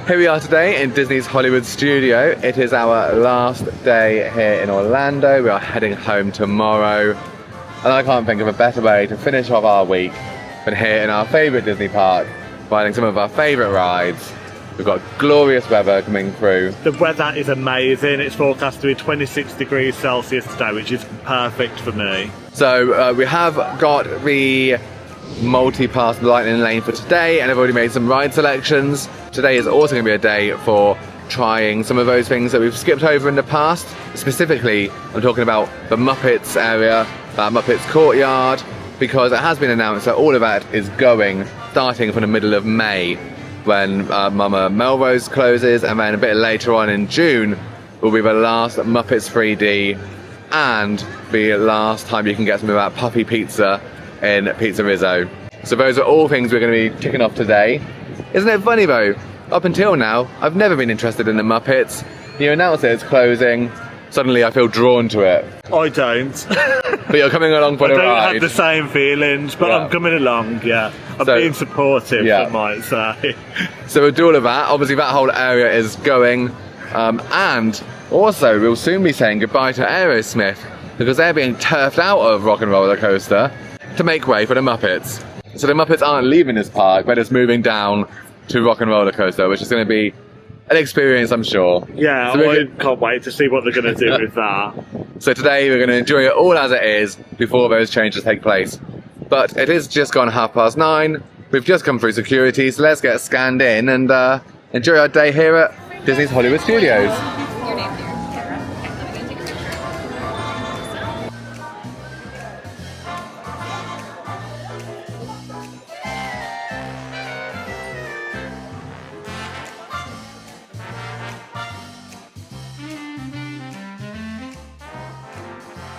Here we are today in Disney's Hollywood studio. It is our last day here in Orlando. We are heading home tomorrow. And I can't think of a better way to finish off our week than here in our favourite Disney park, riding some of our favourite rides. We've got glorious weather coming through. The weather is amazing. It's forecast to be 26 degrees Celsius today, which is perfect for me. So we have got the multi-pass lightning lane for today, and I've already made some ride selections. Today is also going to be a day for trying some of those things that we've skipped over in the past. Specifically, I'm talking about the Muppets area, that Muppets courtyard, because it has been announced that all of that is going starting from the middle of May, when Mama Melrose closes, and then a bit later on in June will be the last Muppets 3D and the last time you can get some of that puffy pizza in Pizza Rizzo. So those are all things we're going to be ticking off today. Isn't it funny though? Up until now, I've never been interested in the Muppets. You announce that it's closing, suddenly I feel drawn to it. I don't. But you're coming along for the ride. I don't have the same feelings, but I'm coming along, yeah. I'm being supportive, I might say. So we'll do all of that. Obviously that whole area is going. And also we'll soon be saying goodbye to Aerosmith, because they're being turfed out of Rock and Roller Coaster to make way for the Muppets. So the Muppets aren't leaving this park, they're just moving down to Rock and Roller Coaster, which is going to be an experience, I'm sure. Yeah, so I can't wait to see what they're going to do with that. So today we're going to enjoy it all as it is before those changes take place. But it is just gone 9:30. We've just come through security, so let's get scanned in and enjoy our day here at Disney's Hollywood Studios.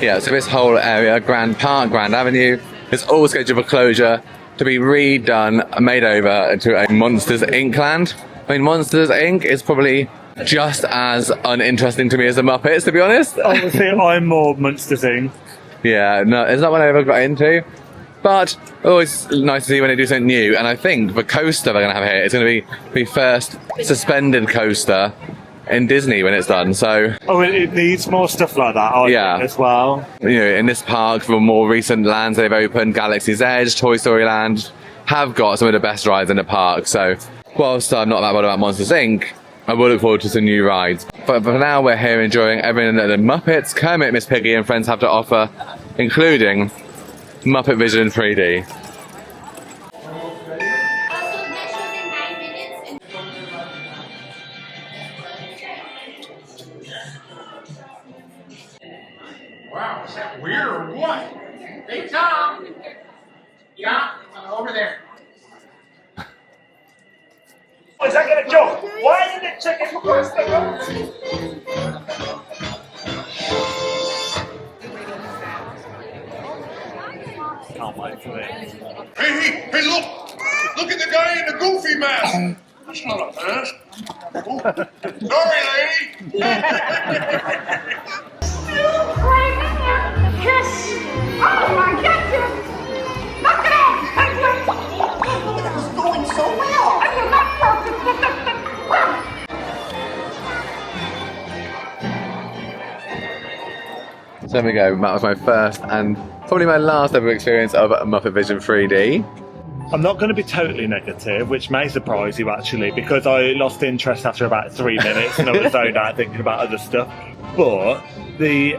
Yeah, so this whole area, Grand Park, Grand Avenue, is all scheduled for closure to be redone, made over to a Monsters Inc. land. I mean, Monsters Inc. is probably just as uninteresting to me as the Muppets, to be honest. Obviously, I'm more Monsters Inc. Yeah, no, it's not one I ever got into. But always nice to see when they do something new. And I think the coaster they're going to have here is going to be the first suspended coaster in Disney when it's done, so... Oh, it needs more stuff like that, I think, as well. You know, in this park, for more recent lands they've opened, Galaxy's Edge, Toy Story Land, have got some of the best rides in the park, so whilst I'm not that bothered about Monsters Inc., I will look forward to some new rides. But for now, we're here enjoying everything that the Muppets, Kermit, Miss Piggy and friends have to offer, including MuppetVision 3D. Wow, is that weird or what? Hey, Tom! Yeah, over there. Is that going to jump? Why did it check it across the road? Can't wait for it. Hey, look! Look at the guy in the goofy mask! That's not a mask. Sorry, lady! Kiss! Oh, I get you! Knock it off! Penguin! This is going so well! And you're not perfect, but So there we go, that was my first and probably my last ever experience of MuppetVision 3D. I'm not going to be totally negative, which may surprise you actually, because I lost interest after about 3 minutes and I was zoned out thinking about other stuff. But the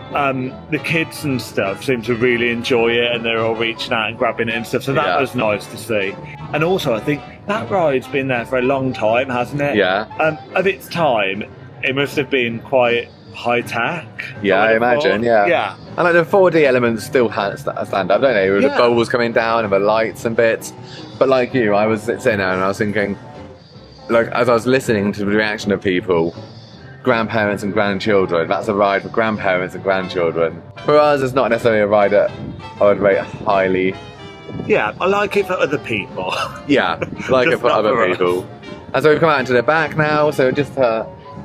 kids and stuff seem to really enjoy it, and they're all reaching out and grabbing it and stuff. So that was nice to see. And also, I think that ride's been there for a long time, hasn't it? Yeah. Of its time, it must have been quite high tech. Yeah, I imagine. Yeah. And like the 4D elements still stand up, don't they? With the bubbles coming down and the lights and bits. But like you, I was sitting there and I was thinking, like, as I was listening to the reaction of people, grandparents and grandchildren, that's a ride for grandparents and grandchildren. For us, it's not necessarily a ride that I would rate highly. Yeah, I like it for other people. Yeah, like it for other people. And so we've come out into the back now, so just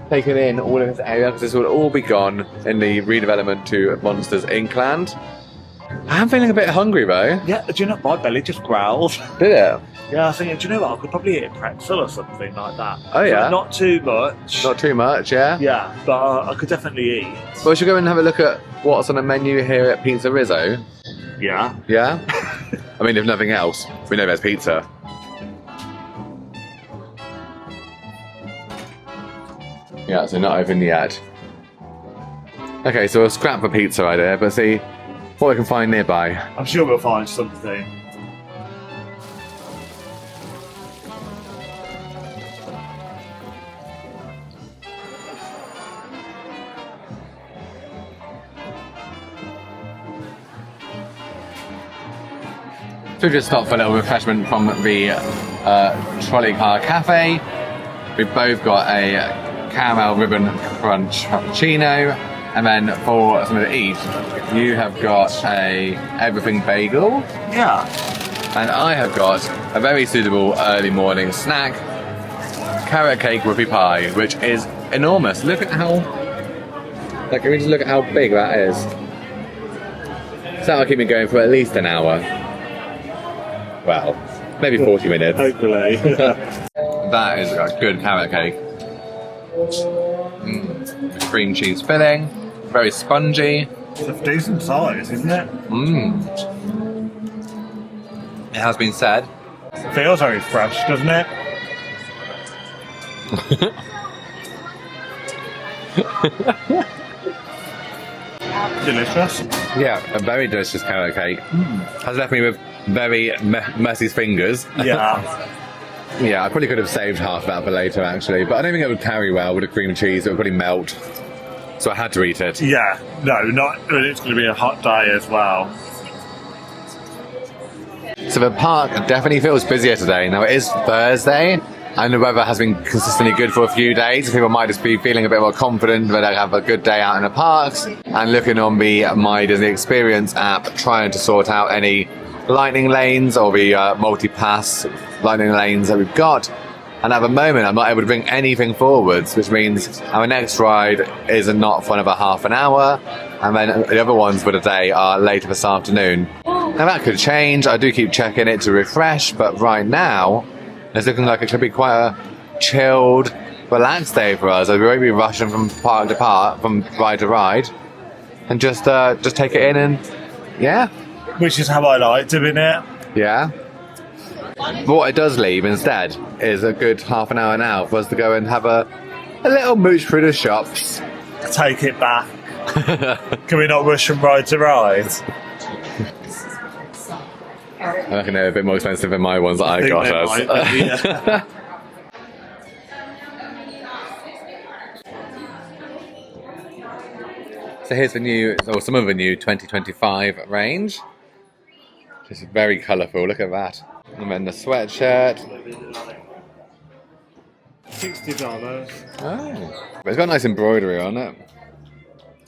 taken in all of this area, because this will all be gone in the redevelopment to Monsters Inc. land. I'm feeling a bit hungry though. Yeah, do you know, my belly just growled. Did it? Yeah, I was thinking, do you know what? I could probably eat a pretzel or something like that. Oh, yeah? Like, not too much. Not too much, yeah? Yeah, but I could definitely eat. Well, we should go and have a look at what's on the menu here at Pizza Rizzo. Yeah. Yeah? I mean, if nothing else, we know there's pizza. Yeah, so not open yet. Okay, so we'll scrap the pizza idea, but see what we can find nearby. I'm sure we'll find something. So we just stopped for a little refreshment from the trolley car cafe. We've both got a caramel ribbon crunch frappuccino, and then for something to eat, you have got a everything bagel, Yeah. and I have got a very suitable early morning snack, carrot cake whoopie pie, which is enormous. Look at how, like, can we just look at how big that is? So that'll keep me going for at least an hour. Well, maybe 40 minutes. Hopefully. That is a good carrot cake. Cream cheese filling, very spongy. It's a decent size, isn't it? It has been said. It feels very fresh, doesn't it? Delicious. Yeah, a very delicious carrot cake. Has left me with very messy fingers. Yeah. Yeah, I probably could have saved half that for later actually, but I don't think it would carry well with the cream cheese. It would probably melt. So I had to eat it. Yeah. No, not. It's going to be a hot day as well. So the park definitely feels busier today. Now it is Thursday, and the weather has been consistently good for a few days. People might just be feeling a bit more confident that they'll have a good day out in the parks. And looking on the My Disney Experience app, trying to sort out any lightning lanes or the multi-pass lightning lanes that we've got. And at the moment, I'm not able to bring anything forwards, which means our next ride is not for another half an hour, and then the other ones for the day are later this afternoon. Now that could change. I do keep checking it to refresh, but right now, it's looking like it could be quite a chilled, relaxed day for us. We won't be rushing from park to park, from ride to ride, and just take it in and yeah. Which is how I like doing it. Yeah. But what it does leave instead is a good half an hour now for us to go and have a little mooch through the shops. Take it back. Can we not rush from ride to ride? I reckon they're a bit more expensive than my ones that I got us. Yeah. So here's the new, or some of the new 2025 range. Just very colourful, look at that. And then the sweatshirt. $60. Oh. But it's got nice embroidery on it.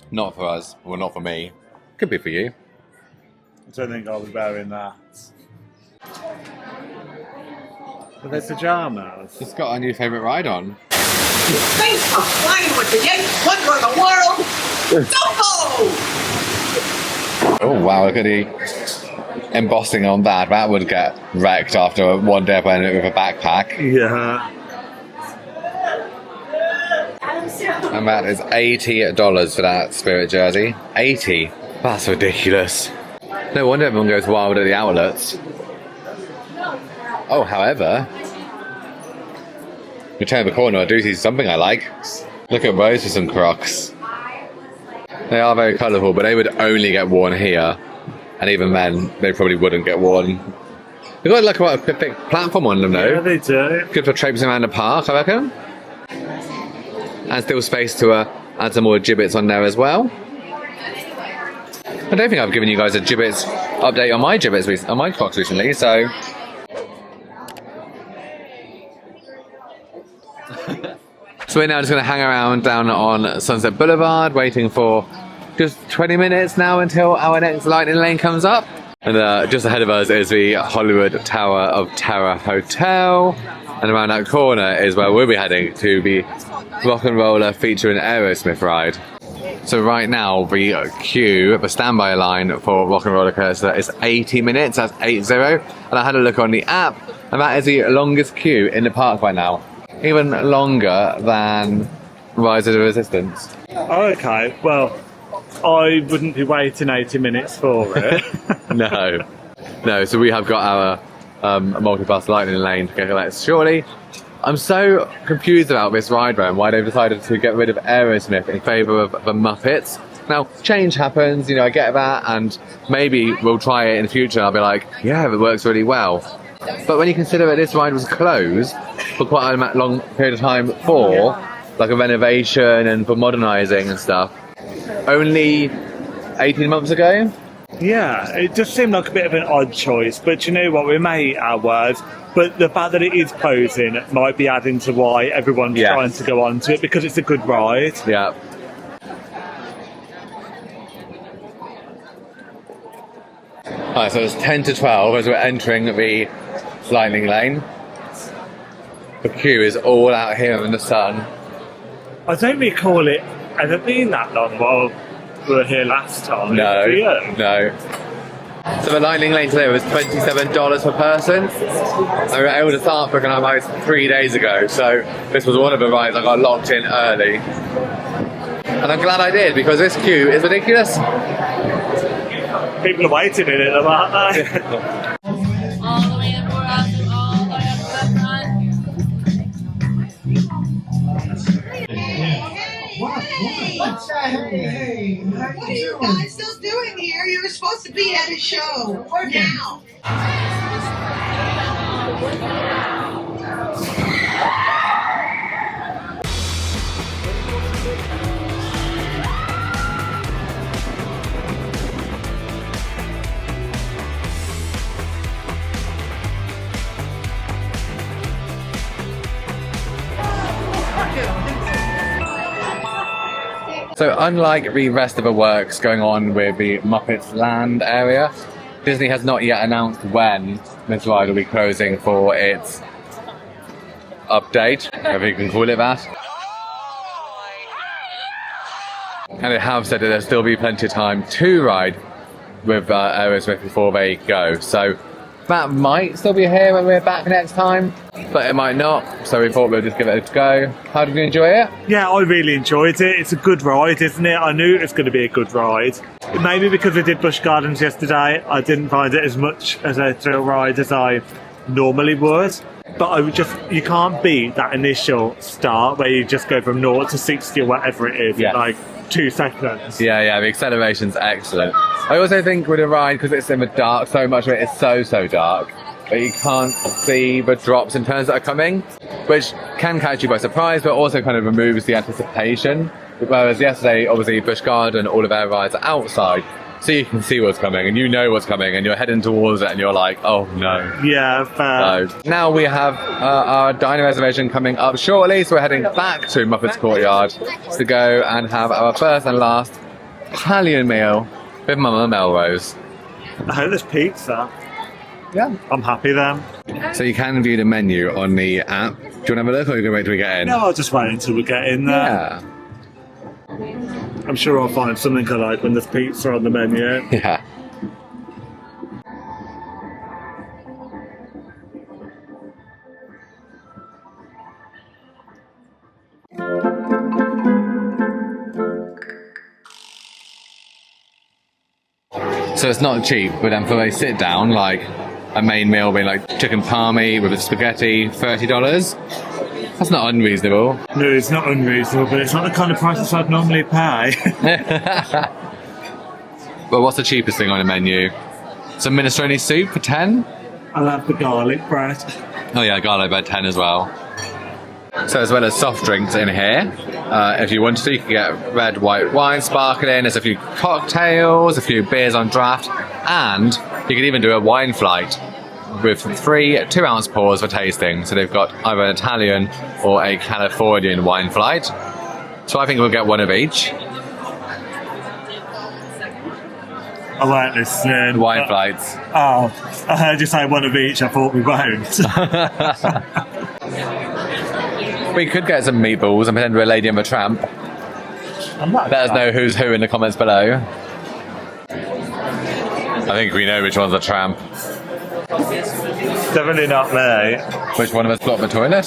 Not for us, well not for me. Could be for you. I don't think I'll be wearing that. But they're pajamas. It's got our new favourite ride on. Thanks for flying with the eighth wonder of the world, Dumbo! Oh wow, look at the embossing on that. That would get wrecked after one day playing it with a backpack. Yeah. And that is $80 for that Spirit jersey. 80? That's ridiculous. No wonder everyone goes wild at the outlets. Oh, however, you turn the corner, I do see something I like. Look at Rose with some Crocs. They are very colourful, but they would only get worn here. And even then, they probably wouldn't get worn. They've got like a big platform on them though. Yeah, they do. Good for traipsing around the park, I reckon. And still space to add some more gibbets on there as well. I don't think I've given you guys a gibbets update on my gibbets, on my Crocs recently, so... So we're now just going to hang around down on Sunset Boulevard, waiting for just 20 minutes now until our next lightning lane comes up. And just ahead of us is the Hollywood Tower of Terror Hotel. And around that corner is where we'll be heading to the Rock and Roller featuring Aerosmith ride. So right now the queue, the standby line for Rock and Roller Coaster is 80 minutes, that's 80. And I had a look on the app And that is the longest queue in the park by now. Even longer than Rise of the Resistance. Okay, well, I wouldn't be waiting 80 minutes for it. No, so we have got our multi-bus lightning lane to go collect shortly. I'm so confused about this ride round, why they've decided to get rid of Aerosmith in favour of the Muppets. Now, change happens, I get that, and maybe we'll try it in the future. I'll be like, yeah, it works really well. But when you consider that this ride was closed for quite a long period of time for like a renovation and for modernising and stuff, only 18 months ago? Yeah, it just seemed like a bit of an odd choice, but you know what, we may eat our words, but the fact that it is closing might be adding to why everyone's trying to go onto it, because it's a good ride. Yeah. Alright, so it's 10 to 12 as we're entering the lightning lane. The queue is all out here in the sun. I don't recall it ever being that long while we were here last time. No, do you? no. So the lightning lane today was $27 per person. I was able to start booking about 3 days ago, so this was one of the rides I got locked in early. And I'm glad I did, because this queue is ridiculous. People are waiting in it, aren't they? All the way to 4 hours, all the way up to that front. What's happening? What are you guys still doing here? You were supposed to be at a show. Now. So unlike the rest of the works going on with the Muppets Land area, Disney has not yet announced when this ride will be closing for its update, if you can call it that. And they have said that there'll still be plenty of time to ride with Aerosmith before they go. So that might still be here when we're back next time, but it might not. So we thought we'd just give it a go. How did you enjoy it? Yeah, I really enjoyed it. It's a good ride, isn't it? I knew it was going to be a good ride. Maybe because I did Busch Gardens yesterday, I didn't find it as much as a thrill ride as I normally would. But you can't beat that initial start where you just go from 0 to 60 or whatever it is in like 2 seconds. Yeah, the acceleration's excellent. I also think with a ride, because it's in the dark, so much of it is so dark, that you can't see the drops and turns that are coming, which can catch you by surprise, but also kind of removes the anticipation. Whereas yesterday, obviously, Busch Garden, all of our rides are outside, so you can see what's coming, and you know what's coming, and you're heading towards it, and you're like, oh no. Yeah, fair. So now we have our diner reservation coming up shortly, so we're heading back to Muppets Courtyard to go and have our first and last Italian meal with Mama Melrose. I hope there's pizza. Yeah. I'm happy then. So you can view the menu on the app. Do you want to have a look, or are you going to wait till we get in? No, I'll just wait until we get in there. Yeah. I'm sure I'll find something I like when there's pizza on the menu. Yeah. So it's not cheap, but then for a sit down, like a main meal being like chicken palmy with a spaghetti, $30. That's not unreasonable. No, it's not unreasonable, but it's not the kind of prices I'd normally pay. Well, what's the cheapest thing on the menu? Some minestrone soup for 10? I'll have the garlic bread. Oh yeah, garlic bread 10 as well. So as well as soft drinks in here, if you want to, you can get red, white wine, sparkling. There's a few cocktails, a few beers on draft, and you can even do a wine flight with 3 2-ounce pours for tasting. So they've got either an Italian or a Californian wine flight. So I think we'll get one of each. I weren't listening. Wine flights. Oh, I heard you say one of each. I thought we won't. We could get some meatballs and pretend we're Lady and the Tramp. Let us know who's who in the comments below. I think we know which one's a tramp. Definitely not me. Which one of us blocked the toilet?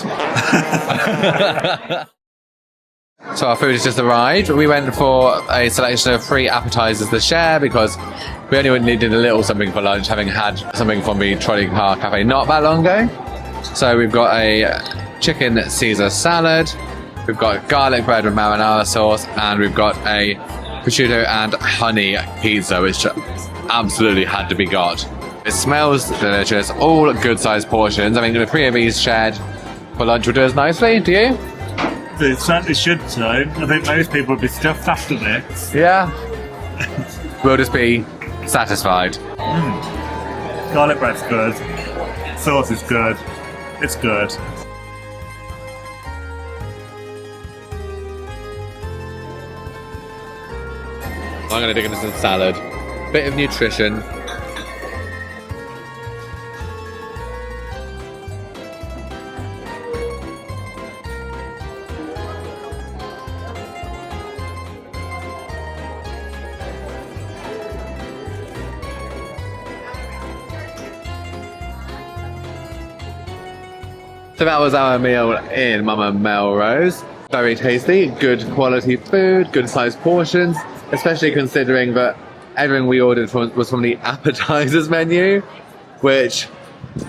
So our food has just arrived. We went for a selection of free appetizers to share because we only needed a little something for lunch, having had something from the Trolley Car Cafe not that long ago. So we've got a chicken Caesar salad, we've got garlic bread with marinara sauce, and we've got a prosciutto and honey pizza, which absolutely had to be got. It smells delicious, all good sized portions. I mean, the three of these shared for lunch would do us nicely, do you? It certainly should so. I think most people would be stuffed after this. Yeah. We'll just be satisfied. Garlic bread's good. Sauce is good. It's good. I'm going to dig into some salad. Bit of nutrition. So that was our meal in Mama Melrose. Very tasty, good quality food, good sized portions, especially considering that everything we ordered was from the appetizers menu, which,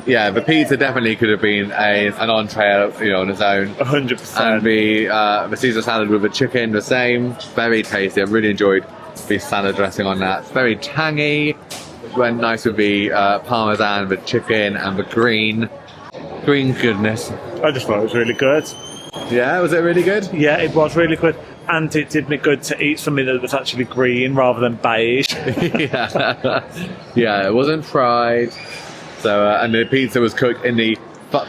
yeah, the pizza definitely could have been an entree, on its own. 100%. And the Caesar salad with the chicken, the same. Very tasty. I really enjoyed the salad dressing on that. Very tangy. Went nice with the parmesan, the chicken, and the green goodness. I just thought it was really good. Yeah, was it really good? Yeah, it was really good. And it did me good to eat something that was actually green rather than beige. Yeah, it wasn't fried. So, and the pizza was cooked in the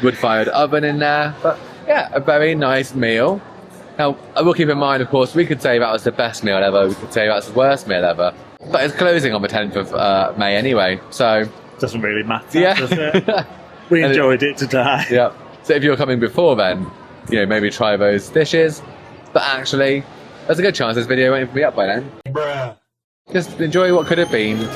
wood-fired oven in there. But yeah, a very nice meal. Now, I will keep in mind, of course, we could say that was the best meal ever. We could say that's the worst meal ever. But it's closing on the 10th of May anyway, so... Doesn't really matter, Yeah. does it? We enjoyed it today. Yeah. So if you're coming before then, maybe try those dishes. But actually, there's a good chance this video won't even be up by then. Bruh. Just enjoy what could have been.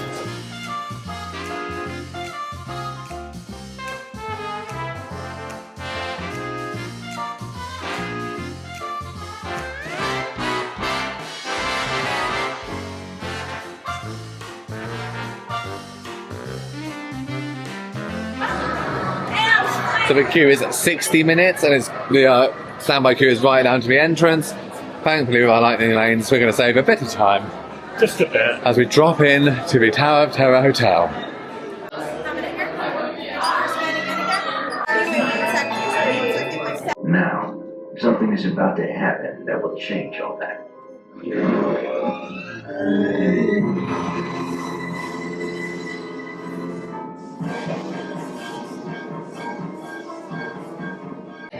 So the queue is 60 minutes and the standby queue is right down to the entrance. Thankfully with our lightning lanes we're going to save a bit of time Just a bit. as we drop in to the Tower of Terror Hotel. Now, something is about to happen that will change all that.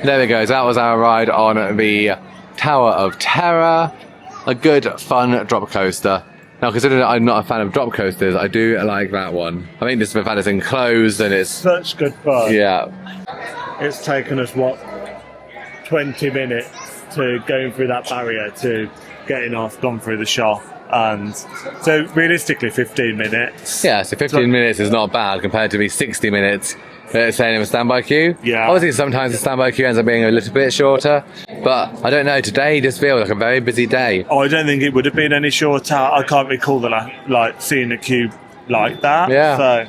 There we go, so that was our ride on the Tower of Terror. A good, fun drop coaster. Now, considering I'm not a fan of drop coasters, I do like that one. I think this is the fact it's enclosed and it's... Such good fun. Yeah. It's taken us, 20 minutes to going through that barrier to getting off, gone through the shop. And so realistically 15 minutes. Yeah, so 15 minutes is not bad compared to the 60 minutes saying in a standby queue. Yeah. Obviously sometimes the standby queue ends up being a little bit shorter, but I don't know, today just feels like a very busy day. Oh, I don't think it would have been any shorter. I can't recall seeing a queue like that. Yeah. So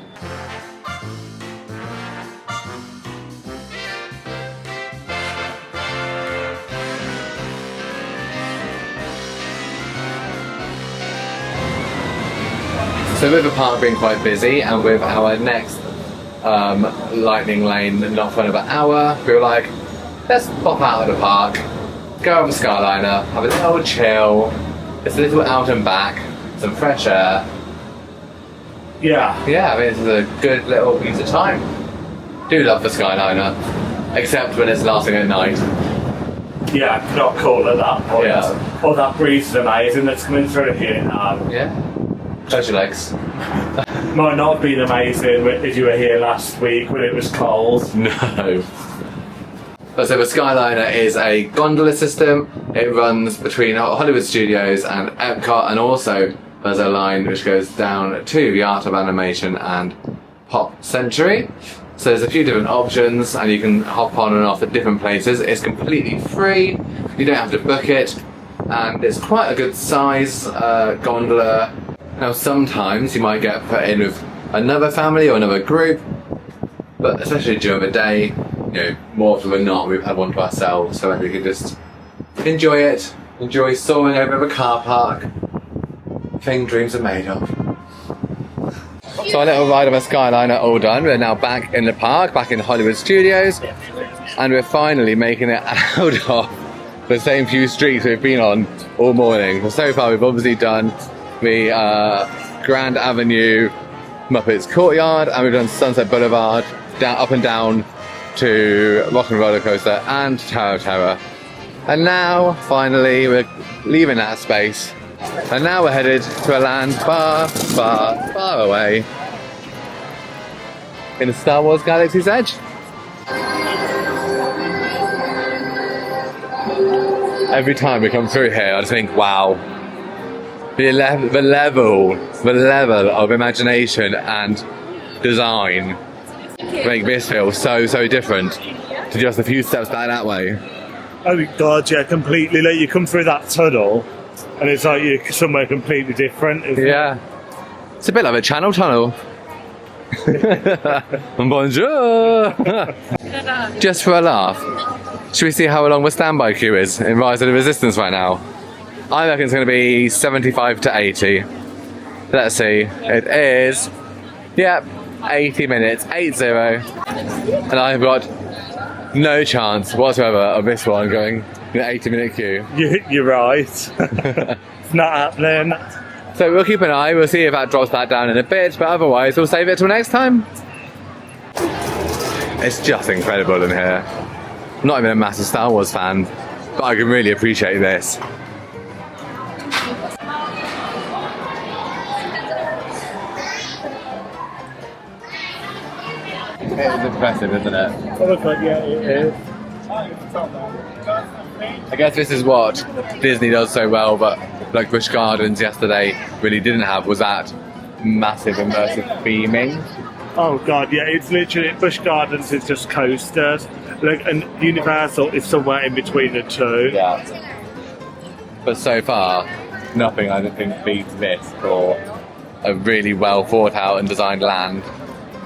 So with the park being quite busy and with our next lightning lane not for another hour, we were like, let's pop out of the park, go on the Skyliner, have a little chill, just a little out and back, some fresh air. yeah. Yeah, I mean, this is a good little piece of time. Do love the Skyliner, except when it's lasting at night. Yeah, not cool at that point. Yeah. Oh, that breeze is amazing that's coming through here now. Yeah. Close your legs. Might not have been amazing if you were here last week when it was cold. No. But so the Skyliner is a gondola system. It runs between Hollywood Studios and Epcot, and also there's a line which goes down to the Art of Animation and Pop Century. So there's a few different options and you can hop on and off at different places. It's completely free, you don't have to book it, and it's quite a good size gondola. Now sometimes you might get put in with another family or another group, but especially during the day, you know, more often than not we've had one to ourselves, so we can just enjoy it, enjoy soaring over the car park. Thing dreams are made of. So our little ride on the Skyliner all done. We're now back in the park, back in Hollywood Studios, and we're finally making it out of the same few streets we've been on all morning. So far we've obviously done the Grand Avenue Muppets Courtyard, and we've done Sunset Boulevard, down, up and down to Rock and Roller Coaster and Tower of Terror. And now, finally, we're leaving that space. And now we're headed to a land far, far, far away in the Star Wars Galaxy's Edge. Every time we come through here, I just think, wow, the level of imagination and design make this feel so different to just a few steps back that way. Oh god, yeah, completely. Like you come through that tunnel and it's like you're somewhere completely different, isn't it? It's a bit like a channel tunnel. Bonjour! Just for a laugh, should we see how long the standby queue is in Rise of the Resistance right now? I reckon it's going to be 75 to 80. Let's see. It is, 80 minutes, 80. And I've got no chance whatsoever of this one going in an 80-minute queue. You're right. It's not happening. So we'll keep an eye, we'll see if that drops that down in a bit, but otherwise we'll save it till next time. It's just incredible in here. I'm not even a massive Star Wars fan, but I can really appreciate this. It's impressive, isn't it? Oh, God, yeah, it is. I guess this is what Disney does so well, but like Busch Gardens yesterday really didn't have, was that massive immersive theming. Oh god, yeah, it's literally, Busch Gardens is just coasters. Like, and Universal is somewhere in between the two. Yeah. But so far, nothing I don't think beats this for a really well thought out and designed land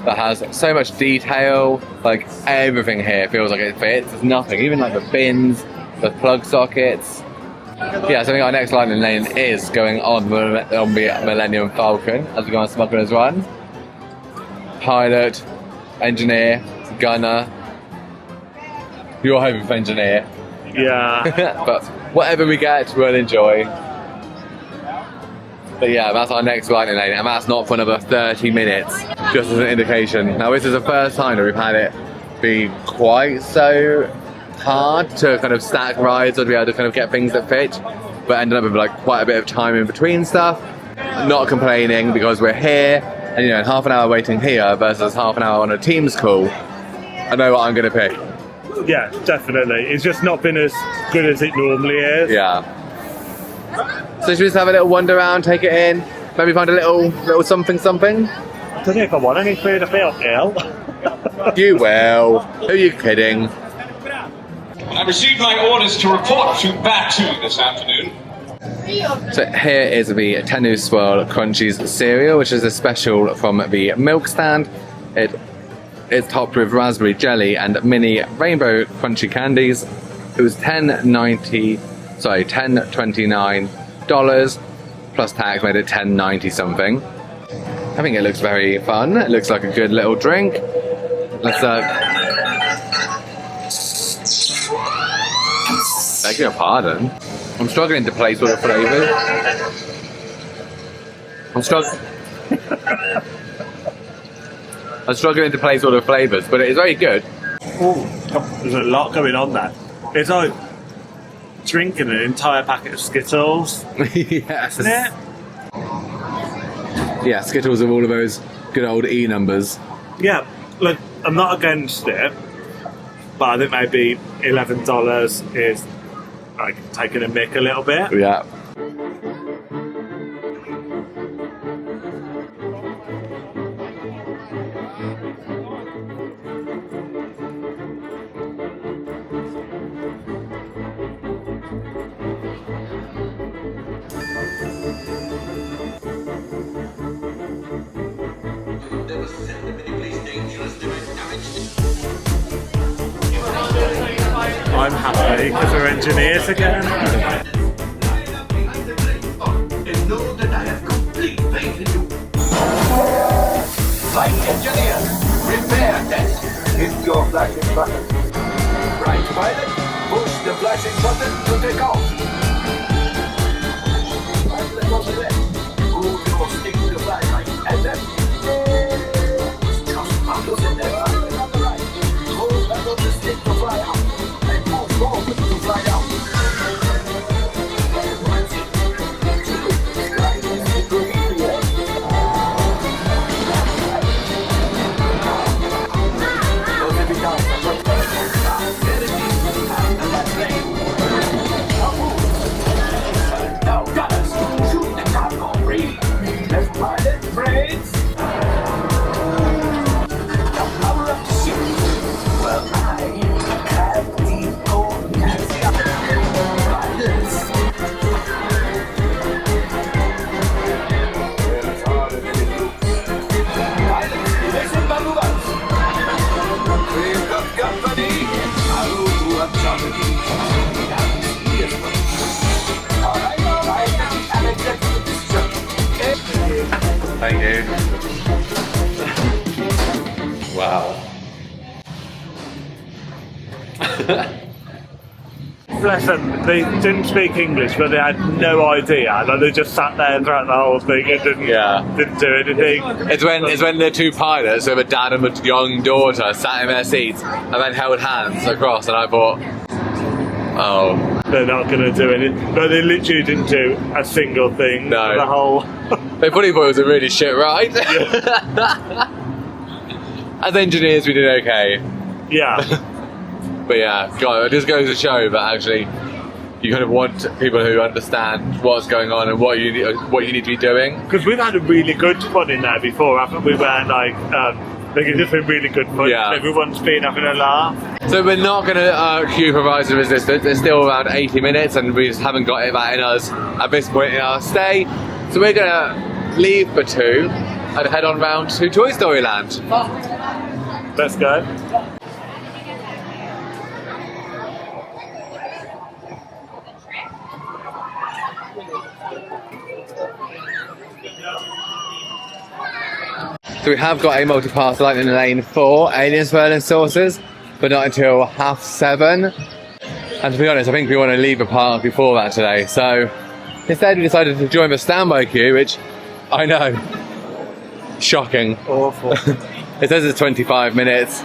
that has so much detail. Like everything here feels like it fits. There's nothing, even like the bins, the plug sockets. Yeah, so I think our next line in lane is going on the Millennium Falcon as we go on Smugglers Run. Pilot, engineer, gunner. You're hoping for engineer. Yeah. But whatever we get, we'll enjoy. But yeah, that's our next lightning lane, and that's not for another 30 minutes, just as an indication. Now this is the first time that we've had it be quite so hard to kind of stack rides or to be able to kind of get things that fit, but ended up with like quite a bit of time in between stuff. Not complaining because we're here, and you know, in half an hour waiting here versus half an hour on a Teams call, I know what I'm going to pick. Yeah, definitely. It's just not been as good as it normally is. Yeah. So should we just have a little wander around, take it in, maybe find a little something? I don't know if I want any food, I feel ill. You will. Who are you kidding? I received my orders to report to Batu this afternoon. So here is the Tennu Swirl Crunchies cereal, which is a special from the milk stand. It is topped with raspberry jelly and mini rainbow crunchy candies. It was $10.29 plus tax made it $10.90 something. I think it looks very fun. It looks like a good little drink. Let's beg your pardon. I'm struggling to place all the flavours. I'm struggling to place all the flavours, but it is very good. Ooh, there's a lot going on there. It's like drinking an entire packet of Skittles. Yes. Isn't it? Yeah, Skittles of all of those good old E numbers. Yeah, look, I'm not against it, but I think maybe $11 is like taking a mick a little bit. Yeah. I'm happy because we're engineers again. And know that I have complete faith in you. Flight engineer, repair test. Hit your flashing button. Right, pilot, push the flashing button to take off. Pilot on the left, move your stick to the flashlight, and then just muscles in there. Pilot on the right, hold level the stick to fly out, and move forward to fly out. Thank you. Wow. Bless them, they didn't speak English, but they had no idea. Like, they just sat there throughout the whole thing and didn't do anything. It's when the two pilots with a dad and a young daughter sat in their seats and then held hands across, and I thought, oh, they're not going to do anything. But they literally didn't do a single thing. No. The whole. They probably thought it was a really shit ride. As engineers, we did okay. Yeah. But yeah, God, it just goes to show that actually you kind of want people who understand what's going on and what you need to be doing. Because we've had a really good fun in there before, haven't we? Where like it's just been really good fun. Yeah. Everyone's been having a laugh. So we're not going to queue for Rise of Resistance. It's still around 80 minutes, and we just haven't got it that in us at this point in our stay. So we're going to leave for 2 and head on round to Toy Story Land. Let's go. So we have got a multi-pass lightning lane for Alien Swirling Saucers, but not until 7:30. And to be honest, I think we want to leave the park before that today. So instead we decided to join the standby queue, which I know, shocking. Awful. It says it's 25 minutes.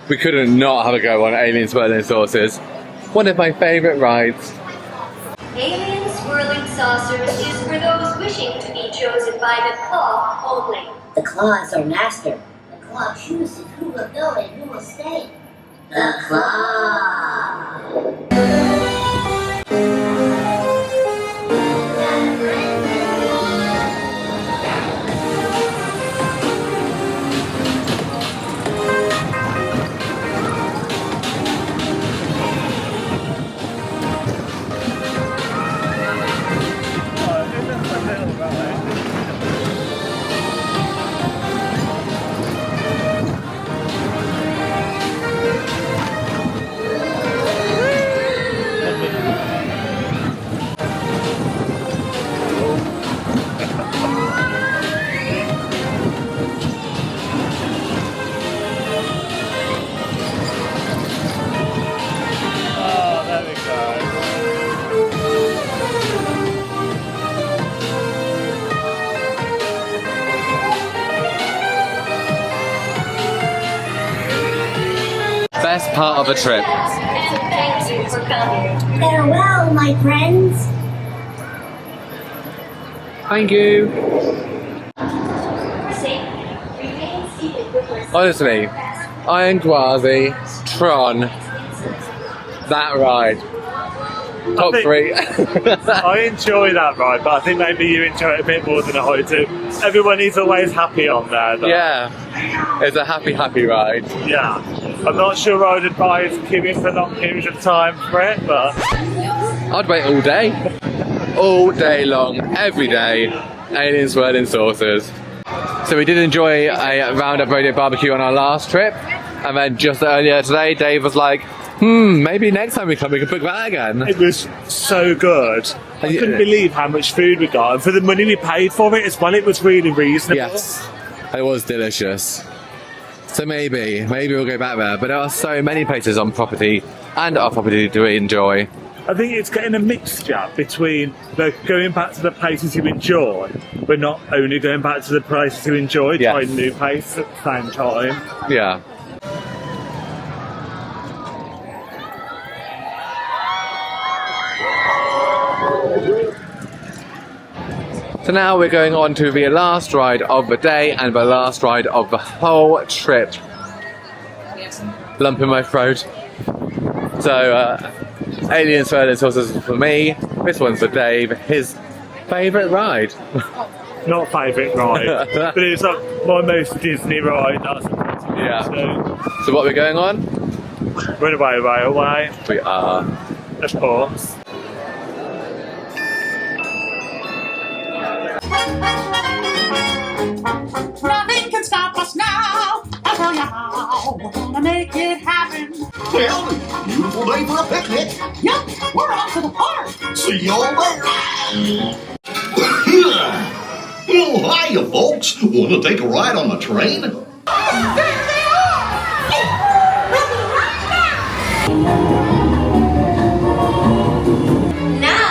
We couldn't not have a go on Alien Swirling Saucers. One of my favourite rides. Alien Swirling Saucers is for those wishing to be chosen by the claw only. The claws are master. The claw chooses who will go and who will stay. The claw. Best part of the trip. Thank you for coming. Farewell, my friends. Thank you. Remain seated with your Honestly, Iron Quasi, Tron, that ride. Top 3. I enjoy that ride, but I think maybe you enjoy it a bit more than I do. Everyone is always happy on there, though. Yeah, it's a happy ride. Yeah. I'm not sure I would advise queuing for long periods of time for it, but I'd wait all day. All day long, every day, Alien Swirling Saucers. So we did enjoy a Roundup Radio barbecue on our last trip, and then just earlier today, Dave was like, Maybe next time we come, we can book that again. It was so good. I couldn't believe how much food we got. And for the money we paid for it as well, it was really reasonable. Yes, it was delicious. So maybe we'll go back there. But there are so many places on property and our property to enjoy. I think it's getting a mixture between going back to the places you enjoy, but not only going back to the places you enjoy, trying new places at the same time. Yeah. So now we're going on to the last ride of the day and the last ride of the whole trip. Lump in my throat. So, Alien Swirling Saucers for me. This one's for Dave. His favourite ride. Not favourite ride, but it's like my most Disney ride. Yeah. So what are we going on? Runaway Railway. We are. Of course. Nothing can stop us now. I'll tell you how. We're gonna make it happen. Well, beautiful day for a picnic. Yep, we're off to the park. See you all there. Oh, hiya, folks. Want to take a ride on the train? There they are. We'll be right back. Now,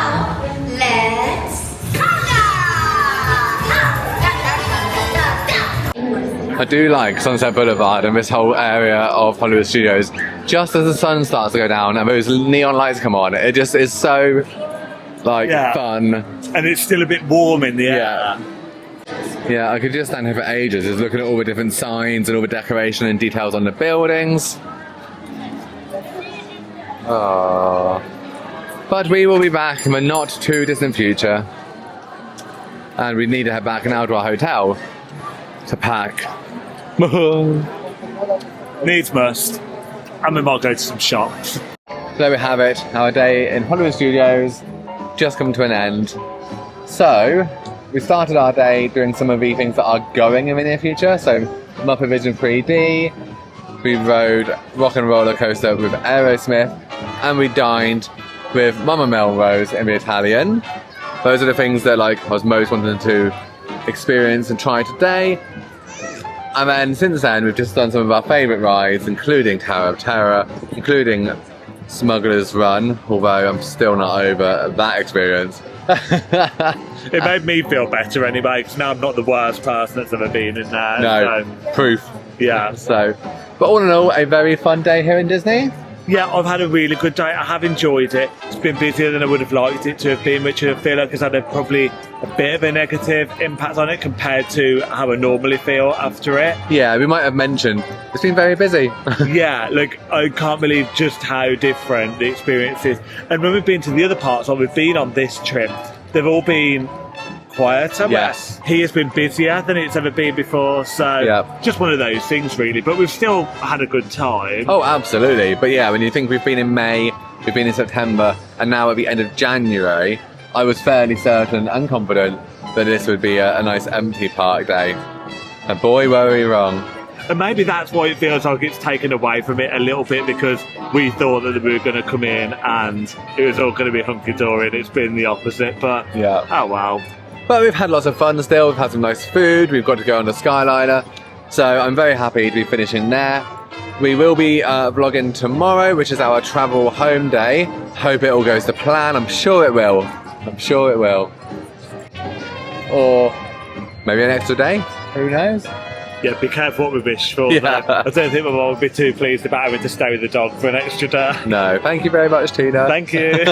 let's I do like Sunset Boulevard and this whole area of Hollywood Studios. Just as the sun starts to go down and those neon lights come on, it just is so fun. And it's still a bit warm in the air. Yeah, I could just stand here for ages, just looking at all the different signs and all the decoration and details on the buildings. But we will be back in the not too distant future, and we need to head back now to our hotel to pack. Needs must. And we might go to some shops. So there we have it. Our day in Hollywood Studios just come to an end. So we started our day doing some of the things that are going in the near future. So MuppetVision 3D, we rode Rock and Roller Coaster with Aerosmith, and we dined with Mama Melrose in the Italian. Those are the things that I was most wanting to experience and try today. And then since then we've just done some of our favourite rides, including Tower of Terror, including Smugglers Run, although I'm still not over that experience. It made me feel better anyway, because now I'm not the worst person that's ever been in there. No, proof. Yeah. So, but all in all, a very fun day here in Disney. Yeah, I've had a really good day. I have enjoyed it. It's been busier than I would have liked it to have been, which I feel like has had probably a bit of a negative impact on it compared to how I normally feel after it. Yeah, we might have mentioned it's been very busy. Yeah, I can't believe just how different the experience is. And when we've been to the other parts, like we've been on this trip, they've all been quieter. Yes. He has been busier than it's ever been before, so just one of those things really, but we've still had a good time. Oh, absolutely. But yeah, when you think we've been in May, we've been in September, and now at the end of January, I was fairly certain and confident that this would be a nice empty park day. And boy, were we wrong. And maybe that's why it feels like it's taken away from it a little bit, because we thought that we were going to come in and it was all going to be hunky-dory, and it's been the opposite, but oh well. But we've had lots of fun still, we've had some nice food, we've got to go on the Skyliner, so I'm very happy to be finishing there. We will be vlogging tomorrow, which is our travel home day. Hope it all goes to plan, I'm sure it will. I'm sure it will. Or maybe an extra day, who knows? Yeah, be careful what we wish for. Yeah. I don't think my mum would be too pleased about having to stay with the dog for an extra day. No, thank you very much, Tina. Thank you.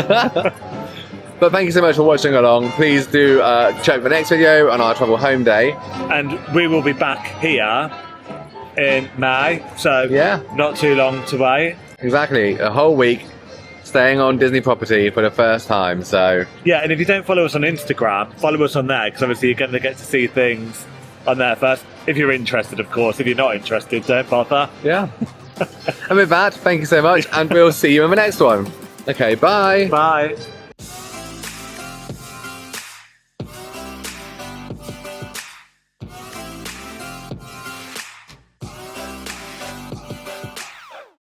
But thank you so much for watching along. Please do check the next video on our travel home day. And we will be back here in May, so not too long to wait. Exactly, a whole week staying on Disney property for the first time, so... Yeah, and if you don't follow us on Instagram, follow us on there, because obviously you're going to get to see things on there first. If you're interested, of course. If you're not interested, don't bother. Yeah. And with that, thank you so much, and we'll see you in the next one. Okay, bye. Bye.